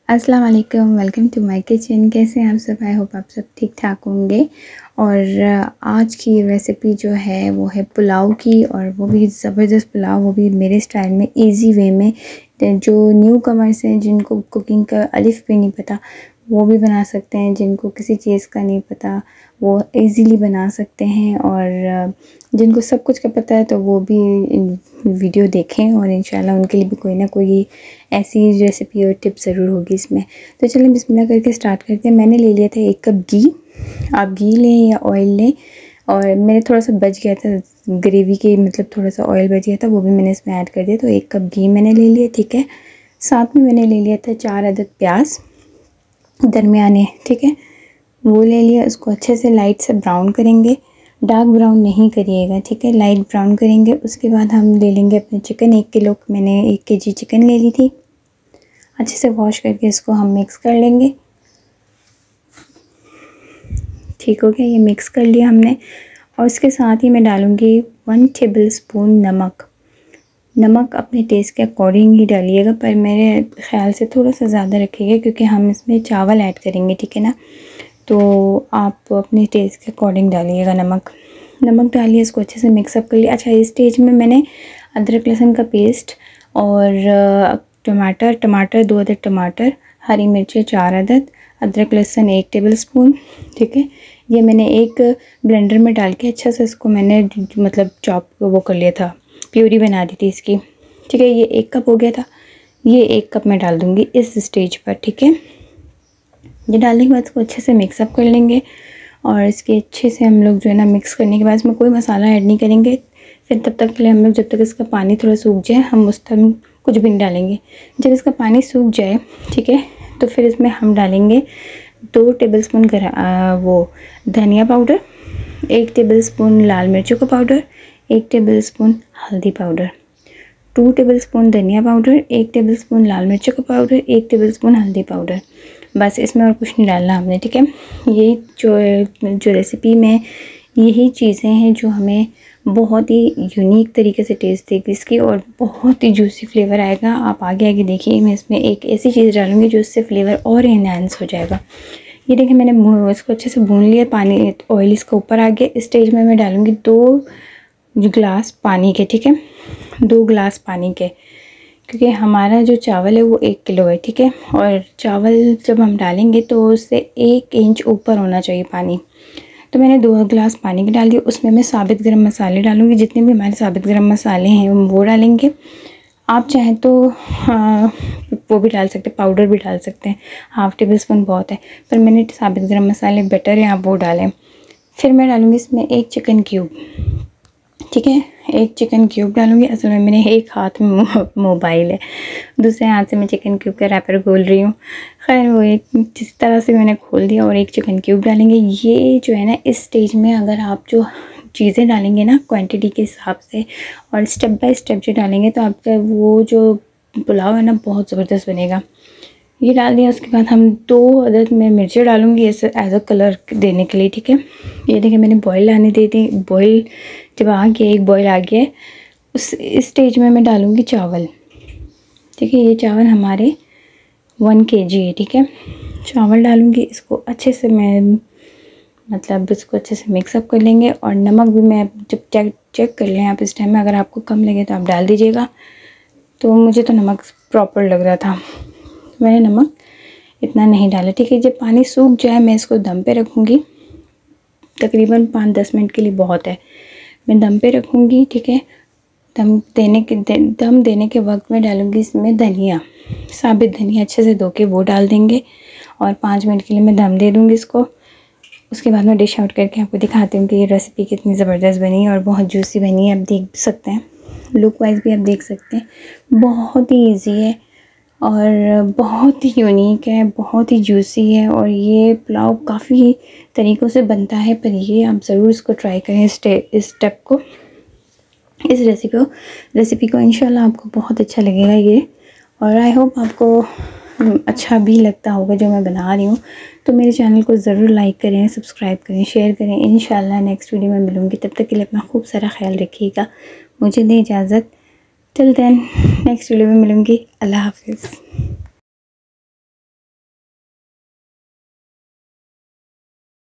अस्सलाम वालेकुम, welcome to my kitchen. कैसे हैं आप सब? आई होप आप सब ठीक ठाक होंगे। और आज की रेसिपी जो है वो है पुलाव की, और वो भी ज़बरदस्त पुलाव, वो भी मेरे स्टाइल में, इजी वे में। जो न्यू कमर्स हैं, जिनको कुकिंग का अलिफ भी नहीं पता, वो भी बना सकते हैं। जिनको किसी चीज़ का नहीं पता वो इजीली बना सकते हैं, और जिनको सब कुछ का पता है तो वो भी वीडियो देखें, और इंशाल्लाह उनके लिए भी कोई ना कोई ऐसी रेसिपी और टिप ज़रूर होगी इसमें। तो चलिए बिस्मिल्लाह करके स्टार्ट करते हैं। मैंने ले लिया था 1 कप घी। आप घी लें या ऑयल लें, और मेरे थोड़ा सा बच गया था ग्रेवी के, मतलब थोड़ा सा ऑयल बच गया था, वो भी मैंने इसमें ऐड कर दिया। तो 1 कप घी मैंने ले लिया, ठीक है। साथ में मैंने ले लिया था 4 अदद प्याज दरमियाने, ठीक है, वो ले लिया। उसको अच्छे से लाइट से ब्राउन करेंगे, डार्क ब्राउन नहीं करिएगा, ठीक है, लाइट ब्राउन करेंगे। उसके बाद हम ले लेंगे अपने चिकन। 1 किलो मैंने 1 केजी चिकन ले ली थी। अच्छे से वॉश करके इसको हम मिक्स कर लेंगे। ठीक हो गया, ये मिक्स कर लिया हमने। और इसके साथ ही मैं डालूँगी 1 टेबल स्पून नमक। नमक अपने टेस्ट के अकॉर्डिंग ही डालिएगा, पर मेरे ख़्याल से थोड़ा सा ज़्यादा रखिएगा क्योंकि हम इसमें चावल ऐड करेंगे, ठीक है ना। तो आप अपने टेस्ट के अकॉर्डिंग डालिएगा नमक डालिए। इसको अच्छे से मिक्सअप कर लिया। अच्छा, इस स्टेज में मैंने अदरक लहसुन का पेस्ट और टमाटर 2 अदद टमाटर, हरी मिर्ची 4 अदद, अदरक लहसुन 1 टेबल स्पून, ठीक है, ये मैंने एक ब्लेंडर में डाल के अच्छा से इसको मैंने मतलब चॉप वो कर लिया था, प्यूरी बना दी थी इसकी, ठीक है। ये 1 कप हो गया था, ये 1 कप मैं डाल दूँगी इस स्टेज पर, ठीक है। ये डालने के बाद इसको अच्छे से मिक्सअप कर लेंगे, और इसके अच्छे से हम लोग जो है ना मिक्स करने के बाद इसमें कोई मसाला ऐड नहीं करेंगे। फिर तब तक के लिए हम लोग, जब तक इसका पानी थोड़ा सूख जाए, हम उस टाइम कुछ भी नहीं डालेंगे। जब इसका पानी सूख जाए, ठीक है, तो फिर इसमें हम डालेंगे 2 टेबल स्पून वो धनिया पाउडर, 1 टेबल स्पून लाल मिर्चों का पाउडर, 1 टेबल स्पून हल्दी पाउडर, 2 टेबल स्पून धनिया पाउडर, 1 टेबल स्पून लाल मिर्चों का पाउडर, 1 टेबल स्पून हल्दी पाउडर। बस इसमें और कुछ नहीं डालना हमने, ठीक है। ये जो रेसिपी में यही चीज़ें हैं जो हमें बहुत ही यूनिक तरीके से टेस्ट देगी इसकी, और बहुत ही जूसी फ्लेवर आएगा। आप आगे आगे देखिए, मैं इसमें एक ऐसी चीज़ डालूँगी जो इससे फ्लेवर और इन्हांस हो जाएगा। ये देखिए, मैंने इसको अच्छे से भून लिया, पानी ऑयल इसका ऊपर आ गया। इस स्टेज में मैं डालूँगी 2 गिलास पानी के, ठीक है, 2 गिलास पानी के, क्योंकि हमारा जो चावल है वो 1 किलो है, ठीक है। और चावल जब हम डालेंगे तो उससे 1 इंच ऊपर होना चाहिए पानी। तो मैंने 2 गिलास पानी के डाल दिए। उसमें मैं साबित गरम मसाले डालूँगी, जितने भी हमारे साबित गरम मसाले हैं वो डालेंगे। आप चाहें तो वो भी डाल सकते हैं, पाउडर भी डाल सकते हैं, 1/2 टेबल स्पून बहुत है, पर मैंने साबित गरम मसाले बेटर है, आप वो डालें। फिर मैं डालूँगी इसमें 1 चिकन क्यूब, ठीक है, 1 चिकन क्यूब डालूँगी। असल में मेरे एक हाथ में मोबाइल है, दूसरे हाथ से मैं चिकन क्यूब का रैपर खोल रही हूँ। खैर, वो एक जिस तरह से मैंने खोल दिया, और 1 चिकन क्यूब डालेंगे। ये जो है ना, इस स्टेज में अगर आप जो चीज़ें डालेंगे ना क्वांटिटी के हिसाब से, और स्टेप बाय स्टेप जो डालेंगे, तो आपका वो जो पुलाव है ना बहुत ज़बरदस्त बनेगा। ये डाल दिया। उसके बाद हम 2 अदद में मिर्ची डालूँगी ऐसे एज अ कलर देने के लिए, ठीक है। ये देखिए, मैंने बॉईल आने दे दी। बॉईल जब आ गया, एक बॉईल आ गया, इस स्टेज में मैं डालूँगी चावल, ठीक है। ये चावल हमारे 1 केजी है, ठीक है। चावल डालूँगी, इसको अच्छे से मैं मतलब इसको अच्छे से मिक्सअप कर लेंगे। और नमक भी मैं जब चेक कर लें आप इस टाइम में, अगर आपको कम लगे तो आप डाल दीजिएगा। तो मुझे तो नमक प्रॉपर लग रहा था, मैंने नमक इतना नहीं डाला, ठीक है। जब पानी सूख जाए, मैं इसको दम पे रखूँगी, तकरीबन 5-10 मिनट के लिए बहुत है। मैं दम पे रखूँगी, ठीक है। दम देने के वक्त में डालूँगी इसमें धनिया, साबित धनिया अच्छे से धो के वो डाल देंगे, और 5 मिनट के लिए मैं दम दे दूँगी इसको। उसके बाद मैं डिश आउट करके आपको दिखाती हूँ कि ये रेसिपी कितनी ज़बरदस्त बनी है और बहुत जूसी बनी है। आप देख सकते हैं, लुक वाइज भी आप देख सकते हैं, बहुत ही ईजी है और बहुत ही यूनिक है, बहुत ही जूसी है। और ये पुलाव काफ़ी तरीक़ों से बनता है, पर ये आप ज़रूर इसको ट्राई करें, इस स्टेप को, इस रेसिपी को इंशाल्लाह आपको बहुत अच्छा लगेगा ये। और आई होप आपको अच्छा भी लगता होगा जो मैं बना रही हूँ। तो मेरे चैनल को ज़रूर लाइक करें, सब्सक्राइब करें, शेयर करें। इंशाल्लाह नेक्स्ट वीडियो में मिलूँगी, तब तक के लिए अपना खूब सारा ख्याल रखिएगा। मुझे दें इजाज़त, टिल देन नेक्स्ट वीडियो में मिलूँगी। अल्लाह हाफिज़।